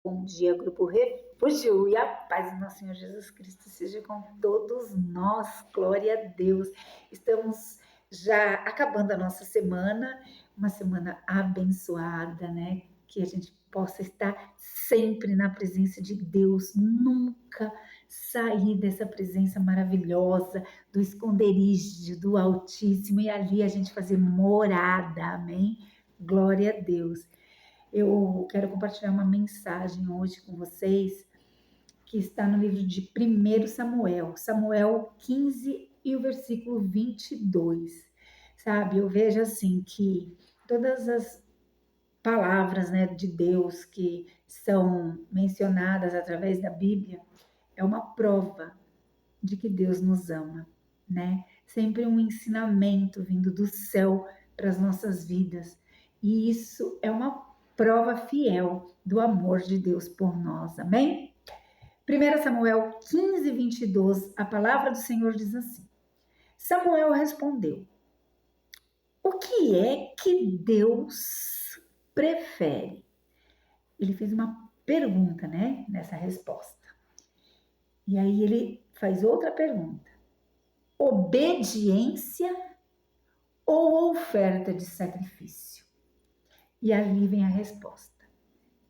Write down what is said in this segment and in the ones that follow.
Bom dia, Grupo Refúgio, e a paz do nosso Senhor Jesus Cristo seja com todos nós, glória a Deus. Estamos já acabando a nossa semana, uma semana abençoada, né? Que a gente possa estar sempre na presença de Deus, nunca sair dessa presença maravilhosa, do esconderijo do Altíssimo, e ali a gente fazer morada, amém? Glória a Deus. Eu quero compartilhar uma mensagem hoje com vocês que está no livro de 1 Samuel, Samuel 15 e o versículo 22. Sabe, eu vejo assim que todas as palavras, né, de Deus que são mencionadas através da Bíblia é uma prova de que Deus nos ama, né? Sempre um ensinamento vindo do céu para as nossas vidas. E isso é uma prova fiel do amor de Deus por nós. Amém? 1 Samuel 15, 22, a palavra do Senhor diz assim: Samuel respondeu: O que é que Deus prefere? Ele fez uma pergunta, né, nessa resposta. E aí ele faz outra pergunta: obediência ou oferta de sacrifício? E ali vem a resposta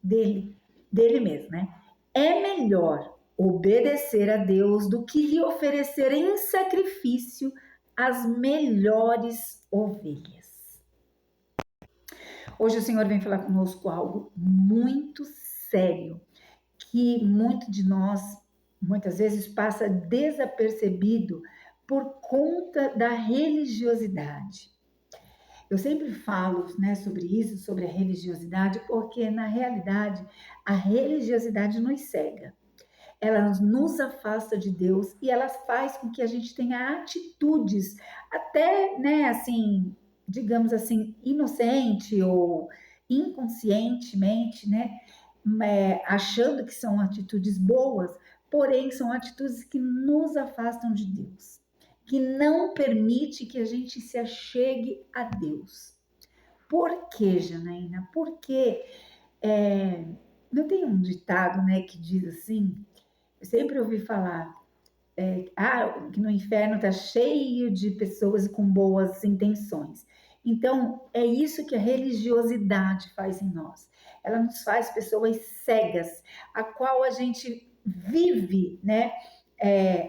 dele mesmo, né? É melhor obedecer a Deus do que lhe oferecer em sacrifício as melhores ovelhas. Hoje o Senhor vem falar conosco algo muito sério, que muito de nós, muitas vezes, passa desapercebido por conta da religiosidade. Eu sempre falo, né, sobre isso, sobre a religiosidade, porque na realidade a religiosidade nos cega. Ela nos afasta de Deus e ela faz com que a gente tenha atitudes até, né, assim, digamos assim, inocente ou inconscientemente, né, achando que são atitudes boas, porém são atitudes que nos afastam de Deus, que não permite que a gente se achegue a Deus. Por quê, Janaína? Porque não tem um ditado, né, que diz assim, eu sempre ouvi falar, que no inferno está cheio de pessoas com boas intenções. Então, é isso que a religiosidade faz em nós. Ela nos faz pessoas cegas, a qual a gente vive, né,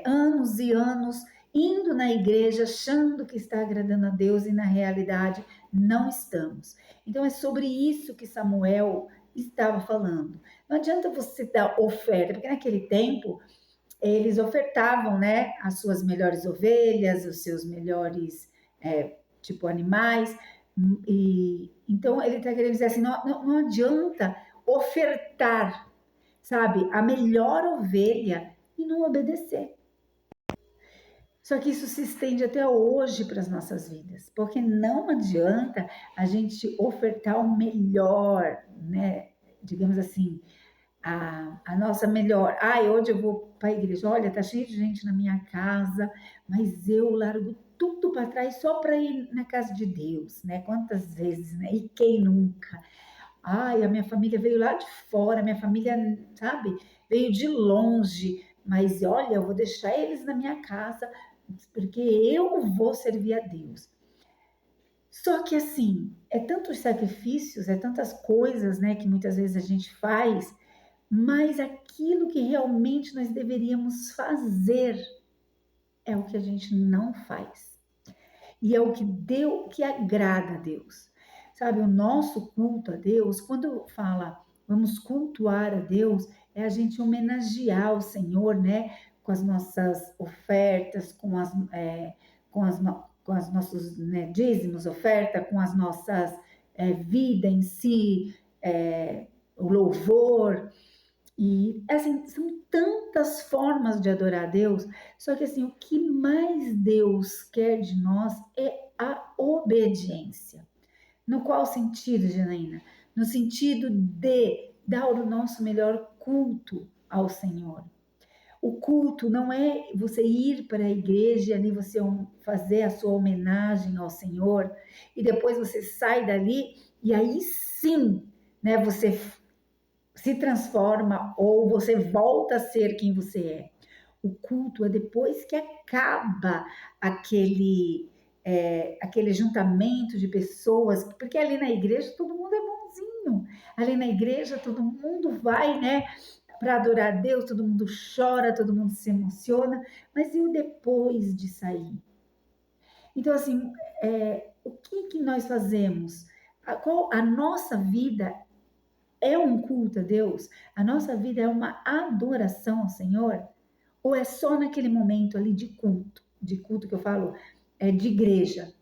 anos e anos indo na igreja, achando que está agradando a Deus e na realidade não estamos. Então, é sobre isso que Samuel estava falando. Não adianta você dar oferta, porque naquele tempo eles ofertavam, né, as suas melhores ovelhas, os seus melhores, animais, e então ele está querendo dizer assim, não adianta ofertar, sabe, a melhor ovelha e não obedecer. Só que isso se estende até hoje para as nossas vidas, porque não adianta a gente ofertar o melhor, né, digamos assim, a nossa melhor. Hoje eu vou para a igreja. Olha, tá cheio de gente na minha casa, mas eu largo tudo para trás só para ir na casa de Deus, né? Quantas vezes, né? E quem nunca? A minha família veio lá de fora, minha família, sabe, veio de longe, mas olha, eu vou deixar eles na minha casa, porque eu vou servir a Deus. Só que assim, é tantos sacrifícios, é tantas coisas, né, que muitas vezes a gente faz, mas aquilo que realmente nós deveríamos fazer é o que a gente não faz. E é o que agrada a Deus. Sabe, o nosso culto a Deus, quando fala vamos cultuar a Deus, é a gente homenagear o Senhor, né? Com as nossas ofertas, com as nossos, né, dízimos, oferta, com as nossas vida em si, o louvor. E, assim, são tantas formas de adorar a Deus, só que, assim, o que mais Deus quer de nós é a obediência. No qual sentido, Janaína? No sentido de dar o nosso melhor culto ao Senhor. O culto não é você ir para a igreja e ali você fazer a sua homenagem ao Senhor e depois você sai dali e aí sim, né, você se transforma ou você volta a ser quem você é. O culto é depois que acaba aquele juntamento de pessoas, porque ali na igreja todo mundo é bonzinho, ali na igreja todo mundo vai, né, para adorar a Deus, todo mundo chora, todo mundo se emociona, mas e o depois de sair? Então, assim, o que nós fazemos? A nossa vida é um culto a Deus? A nossa vida é uma adoração ao Senhor? Ou é só naquele momento ali de culto que eu falo, de igreja?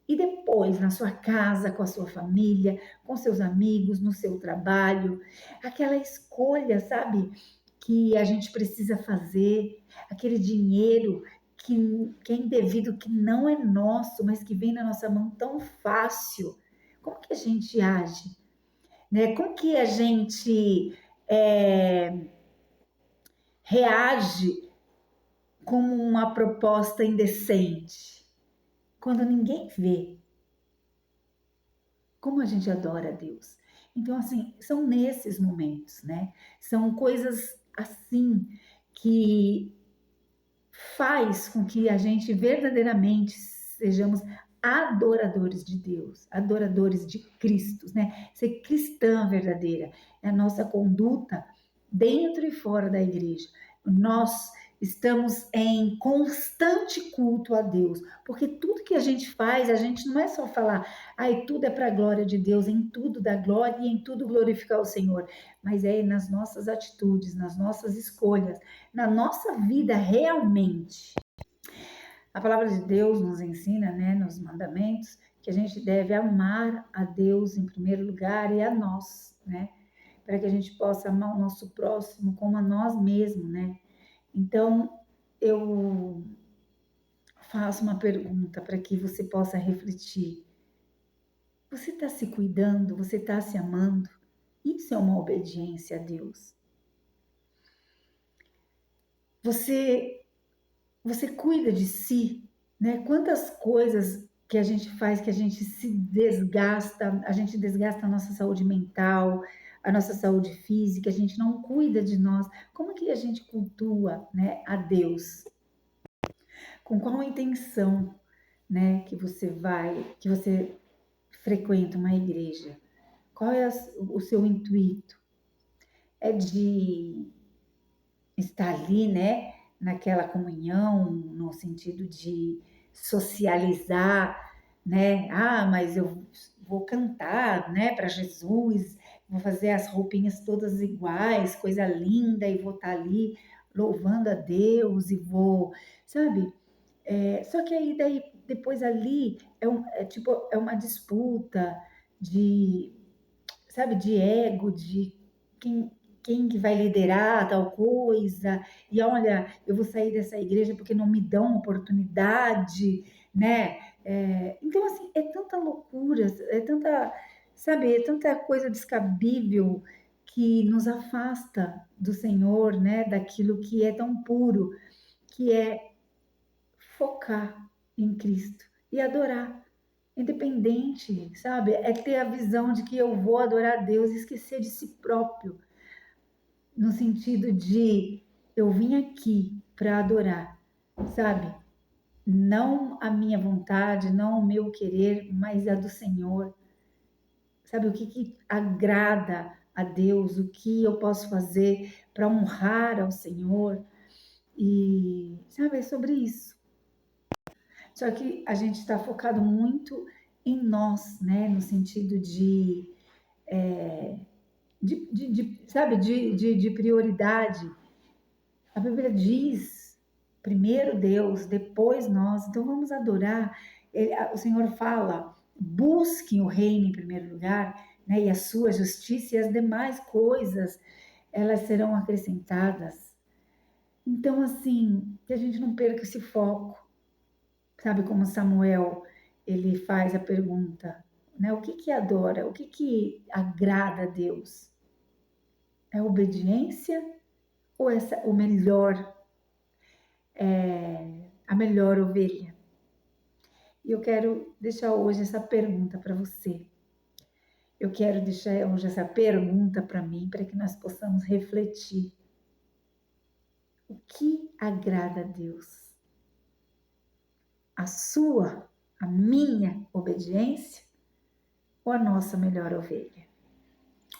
E depois, na sua casa, com a sua família, com seus amigos, no seu trabalho, aquela escolha, sabe, que a gente precisa fazer, aquele dinheiro que é indevido, que não é nosso, mas que vem na nossa mão tão fácil. Como que a gente age? Né? Como que a gente reage como uma proposta indecente? Quando ninguém vê, como a gente adora a Deus. Então, assim, são nesses momentos, né? São coisas assim que faz com que a gente verdadeiramente sejamos adoradores de Deus, adoradores de Cristo, né? Ser cristã verdadeira é a nossa conduta dentro e fora da igreja. Nós estamos em constante culto a Deus, porque tudo que a gente faz, a gente não é só falar, ai, tudo é para a glória de Deus, em tudo dá glória e em tudo glorificar o Senhor, mas é nas nossas atitudes, nas nossas escolhas, na nossa vida realmente. A palavra de Deus nos ensina, né, nos mandamentos, que a gente deve amar a Deus em primeiro lugar e a nós, né, para que a gente possa amar o nosso próximo como a nós mesmos, né. Então, eu faço uma pergunta para que você possa refletir. Você está se cuidando? Você está se amando? Isso é uma obediência a Deus. Você cuida de si, né? Quantas coisas que a gente faz que a gente se desgasta, a gente desgasta a nossa saúde mental, a nossa saúde física, a gente não cuida de nós. Como que a gente cultua, né, a Deus? Com qual intenção, né, que você frequenta uma igreja? Qual é o seu intuito? É de estar ali, né, naquela comunhão, no sentido de socializar, né? Ah, mas eu vou cantar, né, para Jesus, vou fazer as roupinhas todas iguais, coisa linda, e vou estar ali louvando a Deus e vou, sabe? Só que aí daí depois ali tipo é uma disputa de, sabe, de ego, de quem, quem que vai liderar tal coisa, e olha, eu vou sair dessa igreja porque não me dão oportunidade, né? Então, assim, é tanta loucura, é tanta, sabe, é tanta coisa descabível que nos afasta do Senhor, né? Daquilo que é tão puro, que é focar em Cristo e adorar. Independente, sabe? É ter a visão de que eu vou adorar a Deus e esquecer de si próprio, no sentido de eu vim aqui para adorar, sabe? Não a minha vontade, não o meu querer, mas a do Senhor. Sabe o que agrada a Deus, o que eu posso fazer para honrar ao Senhor? E, sabe, é sobre isso. Só que a gente está focado muito em nós, né? No sentido sabe, de prioridade. A Bíblia diz, primeiro Deus, depois nós. Então vamos adorar. O Senhor fala, busquem o reino em primeiro lugar, né? E a sua justiça e as demais coisas, elas serão acrescentadas. Então, assim, que a gente não perca esse foco. Sabe como Samuel, ele faz a pergunta, né? O que adora? O que agrada a Deus? É a obediência ou o melhor, a melhor ovelha? E eu quero deixar hoje essa pergunta para você. eu quero deixar hoje essa pergunta para mim, para que nós possamos refletir. O que agrada a Deus? A minha obediência ou a nossa melhor ovelha?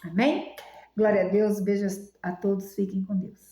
Amém? Glória a Deus, beijos a todos, fiquem com Deus.